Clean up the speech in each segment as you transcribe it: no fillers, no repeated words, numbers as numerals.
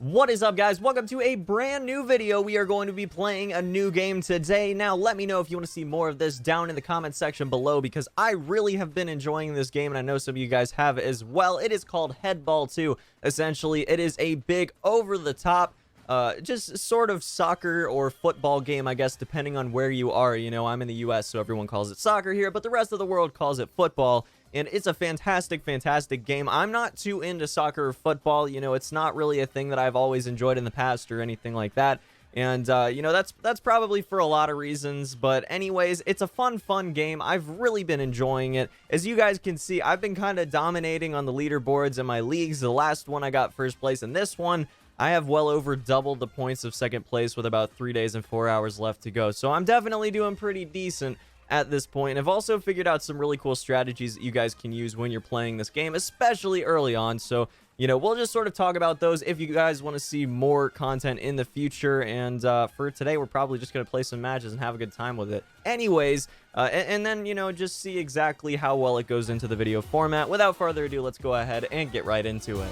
What is up, guys? Welcome to a brand new video. We are going to be playing a new game today. Now, let me know if you want to see more of this down in the comment section below, because I really have been enjoying this game, and I know some of you guys have as well. It is called Headball 2. Essentially, it is a big, over-the-top, just sort of soccer or football game, I guess, depending on where you are. You know, I'm in the US, so everyone calls it soccer here, but the rest of the world calls it football. And it's a fantastic, fantastic game. I'm not too into soccer or football. You know, it's not really a thing that I've always enjoyed in the past or anything like that. And, you know, that's probably for a lot of reasons. But anyways, it's a fun game. I've really been enjoying it. As you guys can see, I've been kind of dominating on the leaderboards in my leagues. The last one I got first place, and this one I have well over double the points of second place with about 3 days and 4 hours left to go. So I'm definitely doing pretty decent at this point. I've also figured out some really cool strategies that you guys can use when you're playing this game, especially early on. So, you know, we'll just sort of talk about those if you guys want to see more content in the future. And for today, we're probably just going to play some matches and have a good time with it. Anyways, and then, you know, just see exactly how well it goes into the video format. Without further ado, let's go ahead and get right into it.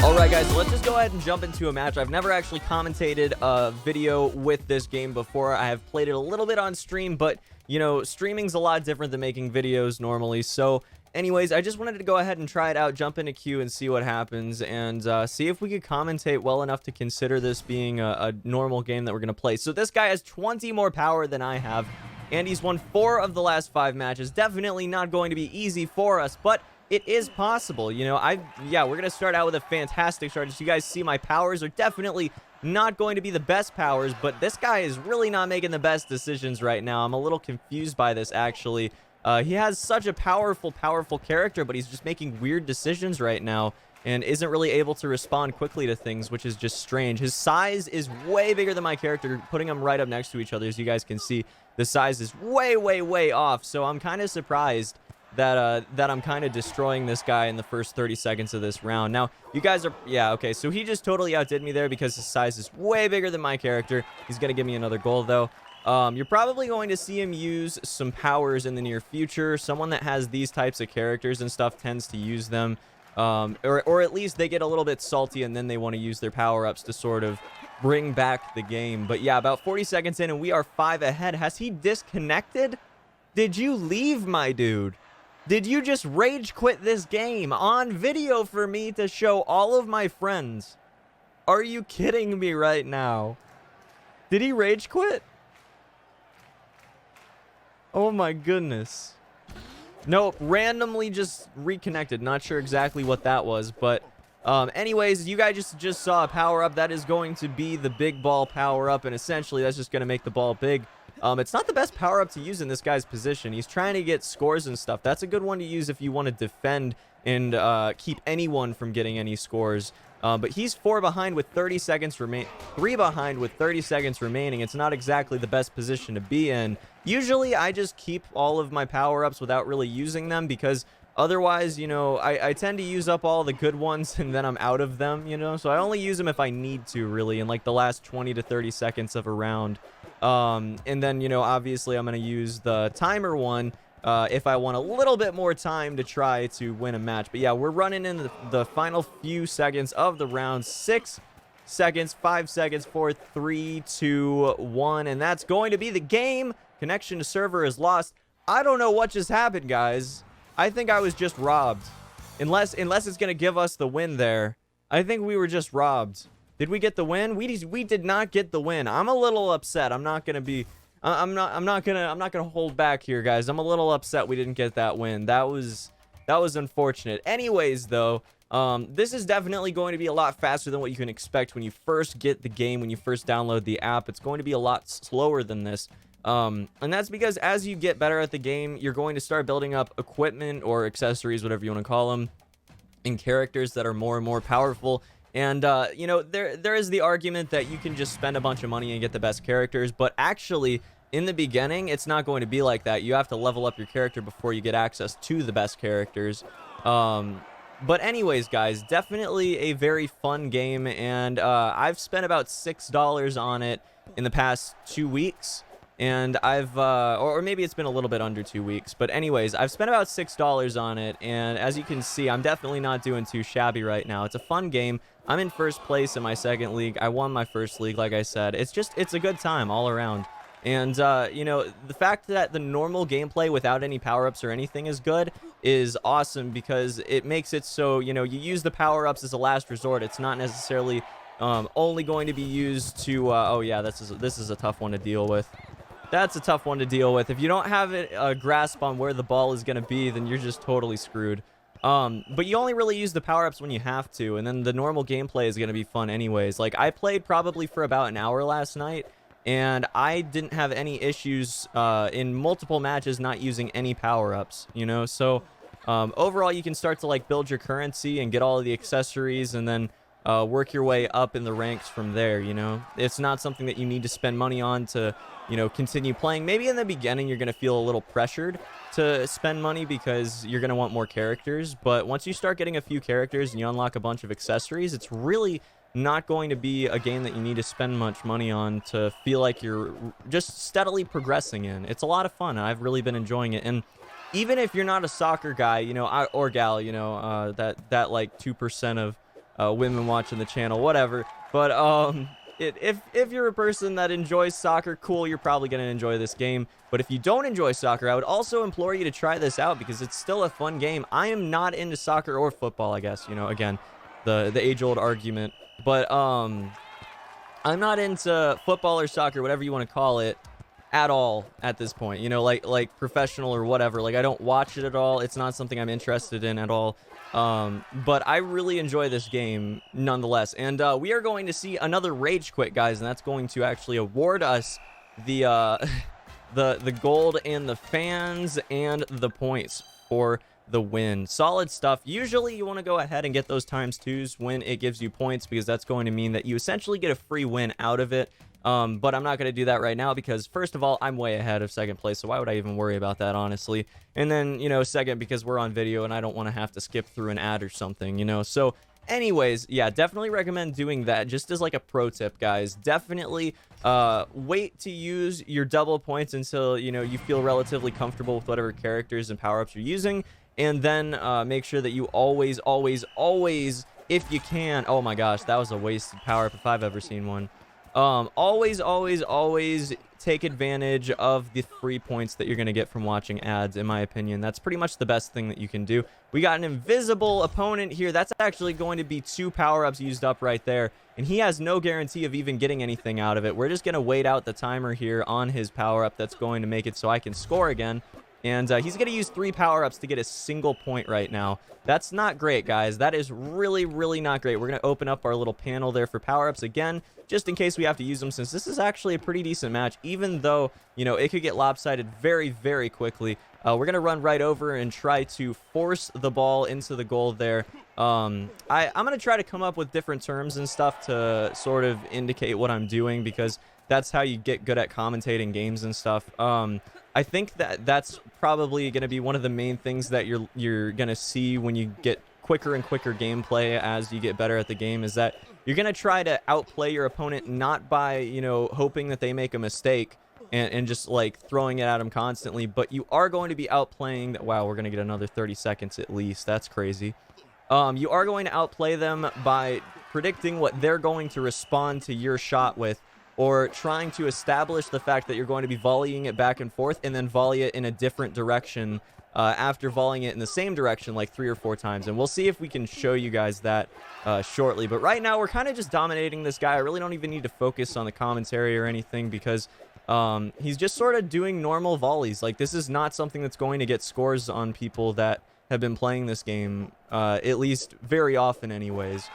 Alright guys, so let's just go ahead and jump into a match. I've never actually commentated a video with this game before. I have played it a little bit on stream, but, you know, streaming's a lot different than making videos normally. So, anyways, I just wanted to go ahead and try it out, jump into queue and see what happens, and see if we could commentate well enough to consider this being a normal game that we're going to play. So this guy has 20 more power than I have, and he's won 4 of the last 5 matches. Definitely not going to be easy for us, but it is possible. You know, yeah, we're going to start out with a fantastic start. As you guys see, my powers are definitely not going to be the best powers, but this guy is really not making the best decisions right now. I'm a little confused by this, actually. He has such a powerful character, but he's just making weird decisions right now and isn't really able to respond quickly to things, which is just strange. His size is way bigger than my character, putting them right up next to each other. As you guys can see, the size is way off, so I'm kind of surprised that I'm kind of destroying this guy in the first 30 seconds of this round. Now, you guys are, yeah, okay, so he just totally outdid me there because his size is way bigger than my character. He's going to give me another goal, though. You're probably going to see him use some powers in the near future. Someone that has these types of characters and stuff tends to use them, or at least they get a little bit salty and then they want to use their power-ups to sort of bring back the game. But yeah, about 40 seconds in and we are 5 ahead. Has he disconnected? Did you leave, my dude? Did you just rage quit this game on video for me to show all of my friends? Are you kidding me right now? Did he rage quit? Oh my goodness. Nope, randomly just reconnected. Not sure exactly what that was, but anyways, you guys just saw a power-up. That is going to be the big ball power-up, and essentially that's just going to make the ball big. It's not the best power-up to use in this guy's position. He's trying to get scores and stuff. That's a good one to use if you want to defend and keep anyone from getting any scores. But he's 4 behind with 30 seconds remaining. 3 behind with 30 seconds remaining. It's not exactly the best position to be in. Usually, I just keep all of my power-ups without really using them because otherwise, you know, I tend to use up all the good ones and then I'm out of them, you know? So I only use them if I need to, really, in like the last 20 to 30 seconds of a round. And then, you know, obviously I'm going to use the timer one if I want a little bit more time to try to win a match. But yeah, we're running in the final few seconds of the round. 6 seconds, 5 seconds, 4, 3, 2, 1. And that's going to be the game. Connection to server is lost. I don't know what just happened, guys. I think I was just robbed. Unless it's going to give us the win there. I think we were just robbed. Did we get the win? We did not get the win. I'm a little upset. I'm not going to be I'm not going to hold back here, guys. I'm a little upset we didn't get that win. That was unfortunate. Anyways, though, this is definitely going to be a lot faster than what you can expect when you first get the game, when you first download the app. It's going to be a lot slower than this. And that's because as you get better at the game, you're going to start building up equipment or accessories, whatever you want to call them, and characters that are more and more powerful. And, you know, there is the argument that you can just spend a bunch of money and get the best characters, but actually, in the beginning, it's not going to be like that. You have to level up your character before you get access to the best characters. But anyways, guys, definitely a very fun game, and I've spent about $6 on it in the past 2 weeks. and I've or maybe it's been a little bit under 2 weeks, but anyways, I've spent about $6 on it, and as you can see, I'm definitely not doing too shabby right now. It's a fun game. I'm in first place in my second league. I won my first league, like I said. It's a good time all around. And you know, the fact that the normal gameplay without any power-ups or anything is good is awesome, because it makes it so, you know, you use the power-ups as a last resort. It's not necessarily only going to be used to oh yeah, this is a tough one to deal with. That's a tough one to deal with. If you don't have a grasp on where the ball is going to be, then you're just totally screwed. But you only really use the power-ups when you have to, and then the normal gameplay is going to be fun anyways. Like, I played probably for about an hour last night, and I didn't have any issues in multiple matches not using any power-ups, you know? So, overall, you can start to, like, build your currency and get all of the accessories, and then work your way up in the ranks from there, you know? It's not something that you need to spend money on to, you know, continue playing. Maybe in the beginning you're going to feel a little pressured to spend money because you're going to want more characters, but once you start getting a few characters and you unlock a bunch of accessories, it's really not going to be a game that you need to spend much money on to feel like you're just steadily progressing in. It's a lot of fun, and I've really been enjoying it. And even if you're not a soccer guy, you know, or gal, you know, that like 2% of women watching the channel, whatever, but if you're a person that enjoys soccer, cool, you're probably going to enjoy this game. But if you don't enjoy soccer, I would also implore you to try this out, because it's still a fun game. I am not into soccer or football, I guess, you know, again, the age-old argument. But I'm not into football or soccer, whatever you want to call it, at all at this point. You know, like professional or whatever. Like, I don't watch it at all. It's not something I'm interested in at all. But I really enjoy this game nonetheless. And we are going to see another rage quit, guys, and that's going to actually award us the the gold and the fans and the points for the win. Solid stuff. Usually you want to go ahead and get those times twos when it gives you points, because that's going to mean that you essentially get a free win out of it. But I'm not going to do that right now, because first of all, I'm way ahead of second place, so why would I even worry about that, honestly? And then, you know, second, because we're on video and I don't want to have to skip through an ad or something, you know? So anyways, yeah, definitely recommend doing that, just as like a pro tip, guys. Definitely wait to use your double points until, you know, you feel relatively comfortable with whatever characters and power-ups you're using, and then make sure that you always, if you can, oh my gosh, that was a wasted power-up if I've ever seen one. Always take advantage of the free points that you're going to get from watching ads, in my opinion. That's pretty much the best thing that you can do. We got an invisible opponent here. That's actually going to be 2 power-ups used up right there, and he has no guarantee of even getting anything out of it. We're just going to wait out the timer here on his power-up. That's going to make it so I can score again. And he's going to use 3 power-ups to get a single point right now. That's not great, guys. That is really not great. We're going to open up our little panel there for power-ups again, just in case we have to use them, since this is actually a pretty decent match, even though, you know, it could get lopsided very quickly. We're going to run right over and try to force the ball into the goal there. I'm going to try to come up with different terms and stuff to sort of indicate what I'm doing, because that's how you get good at commentating games and stuff. I think that's probably going to be one of the main things that you're going to see when you get quicker and quicker gameplay as you get better at the game, is that you're going to try to outplay your opponent, not by, you know, hoping that they make a mistake and just like throwing it at them constantly, but you are going to be outplaying. Wow, we're going to get another 30 seconds at least. That's crazy. You are going to outplay them by predicting what they're going to respond to your shot with, or trying to establish the fact that you're going to be volleying it back and forth and then volley it in a different direction after volleying it in the same direction like 3 or 4 times. And we'll see if we can show you guys that shortly. But right now, we're kind of just dominating this guy. I really don't even need to focus on the commentary or anything, because he's just sort of doing normal volleys. Like, this is not something that's going to get scores on people that have been playing this game, at least very often anyways.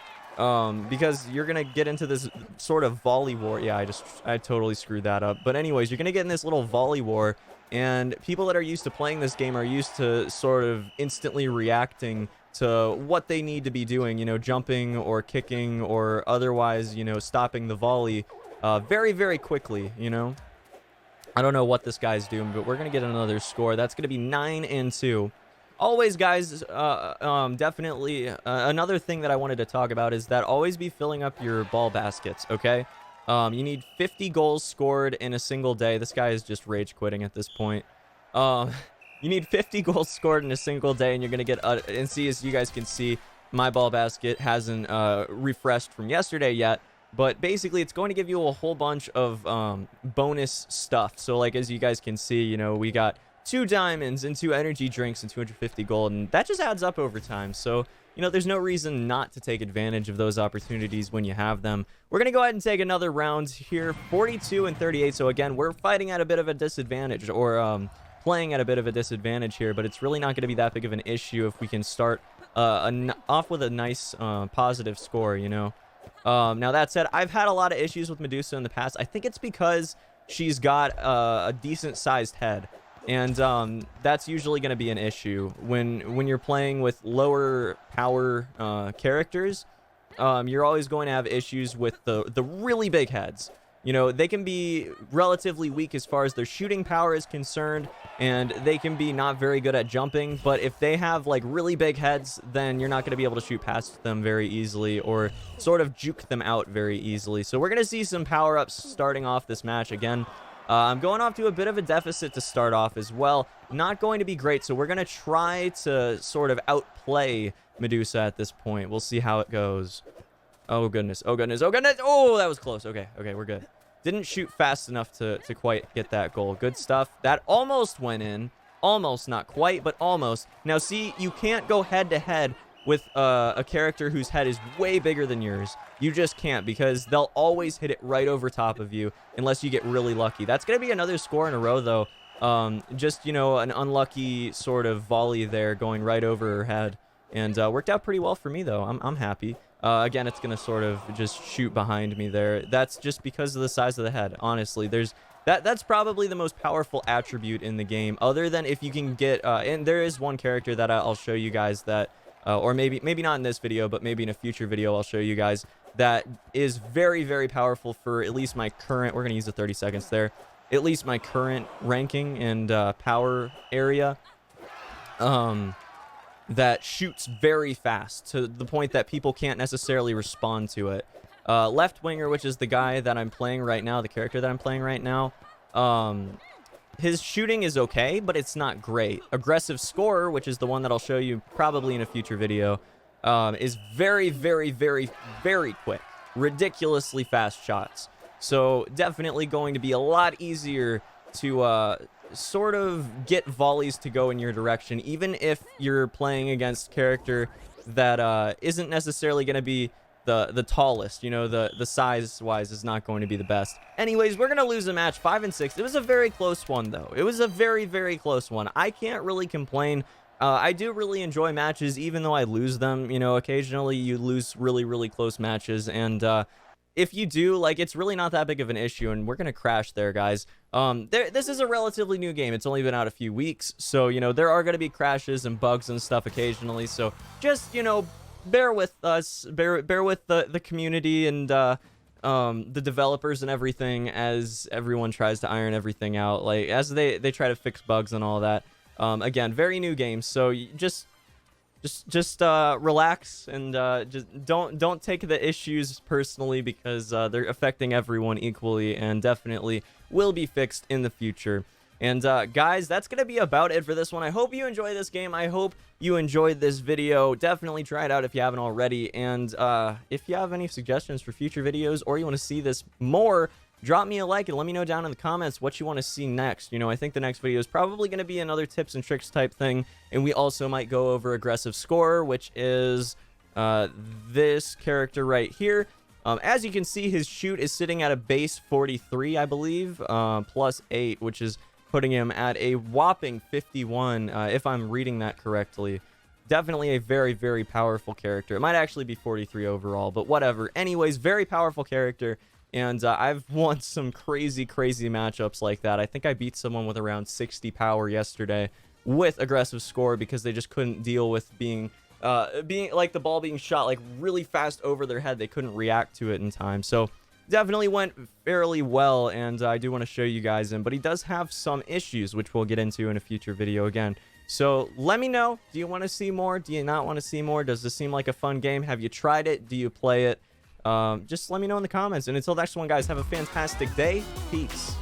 Because you're going to get into this sort of volley war. Yeah, I totally screwed that up. But anyways, you're going to get in this little volley war, and people that are used to playing this game are used to sort of instantly reacting to what they need to be doing, you know, jumping or kicking or otherwise, you know, stopping the volley very quickly, you know. I don't know what this guy's doing, but we're going to get another score. That's going to be 9-2. Always, guys, definitely another thing that I wanted to talk about is that always be filling up your ball baskets, okay? You need 50 goals scored in a single day. This guy is just rage quitting at this point. Um, you need 50 goals scored in a single day, and you're going to get... and see, as you guys can see, my ball basket hasn't refreshed from yesterday yet. But basically, it's going to give you a whole bunch of bonus stuff. So, like, as you guys can see, you know, we got 2 diamonds and 2 energy drinks and 250 gold. And that just adds up over time. So, you know, there's no reason not to take advantage of those opportunities when you have them. We're going to go ahead and take another round here, 42 and 38. So, again, we're fighting at a bit of a disadvantage, or playing at a bit of a disadvantage here. But it's really not going to be that big of an issue if we can start off with a nice positive score, you know. Now, that said, I've had a lot of issues with Medusa in the past. I think it's because she's got a decent-sized head. And that's usually going to be an issue when you're playing with lower power characters. You're always going to have issues with the really big heads. You know, they can be relatively weak as far as their shooting power is concerned, and they can be not very good at jumping. But if they have like really big heads, then you're not going to be able to shoot past them very easily, or sort of juke them out very easily. So we're going to see some power-ups starting off this match again. I'm going off to a bit of a deficit to start off as well. Not going to be great, so we're going to try to sort of outplay Medusa at this point. We'll see how it goes. Oh, goodness. Oh, goodness. Oh, goodness. Oh, that was close. Okay, okay, we're good. Didn't shoot fast enough to quite get that goal. Good stuff. That almost went in. Almost, not quite, but almost. Now, see, you can't go head-to-head with a character whose head is way bigger than yours. You just can't, because they'll always hit it right over top of you unless you get really lucky. That's going to be another score in a row, though. Just, you know, an unlucky sort of volley there going right over her head. And worked out pretty well for me, though. I'm happy. Again, it's going to sort of just shoot behind me there. That's just because of the size of the head, honestly. That's probably the most powerful attribute in the game, other than if you can get... and there is one character that I'll show you guys that... or maybe not in this video, but maybe in a future video I'll show you guys, that is very, very powerful for at least my current... We're going to use the 30 seconds there. At least my current ranking and power area. That shoots very fast to the point that people can't necessarily respond to it. Left winger, which is the guy that I'm playing right now, the character that I'm playing right now, his shooting is okay, but it's not great. Aggressive scorer, which is the one that I'll show you probably in a future video, is very, very, very, very quick. Ridiculously fast shots. So definitely going to be a lot easier to sort of get volleys to go in your direction, even if you're playing against character that isn't necessarily going to be the tallest. You know, the size wise is not going to be the best. Anyways, we're going to lose a match 5 and 6. It was a very close one, though. It was a very, very close one. I can't really complain. I do really enjoy matches, even though I lose them. You know, occasionally you lose really, really close matches, and if you do, like, it's really not that big of an issue, and we're gonna crash there, guys. This is a relatively new game. It's only been out a few weeks, so, you know, there are gonna be crashes and bugs and stuff occasionally, so just, you know, bear with us, bear with the community and the developers and everything, as everyone tries to iron everything out, like, as they try to fix bugs and all that. Again, very new game, so just relax, and just don't take the issues personally, because they're affecting everyone equally, and definitely will be fixed in the future. And guys, that's gonna be about it for this one. I hope you enjoy this game. I hope you enjoyed this video. Definitely try it out if you haven't already. And if you have any suggestions for future videos, or you want to see this more, drop me a like and let me know down in the comments what you want to see next. You know, I think the next video is probably going to be another tips and tricks type thing, and we also might go over aggressive scorer, which is this character right here. As you can see, his shoot is sitting at a base 43, I believe, plus 8, which is putting him at a whopping 51, if I'm reading that correctly. Definitely a very, very powerful character. It might actually be 43 overall, but whatever. Anyways, very powerful character. And I've won some crazy, crazy matchups like that. I think I beat someone with around 60 power yesterday with aggressive score, because they just couldn't deal with being like the ball being shot like really fast over their head. They couldn't react to it in time. So definitely went fairly well, and I do want to show you guys him. But he does have some issues, which we'll get into in a future video again. So let me know. Do you want to see more? Do you not want to see more? Does this seem like a fun game? Have you tried it? Do you play it? Just let me know in the comments. And until next one, guys, have a fantastic day. Peace.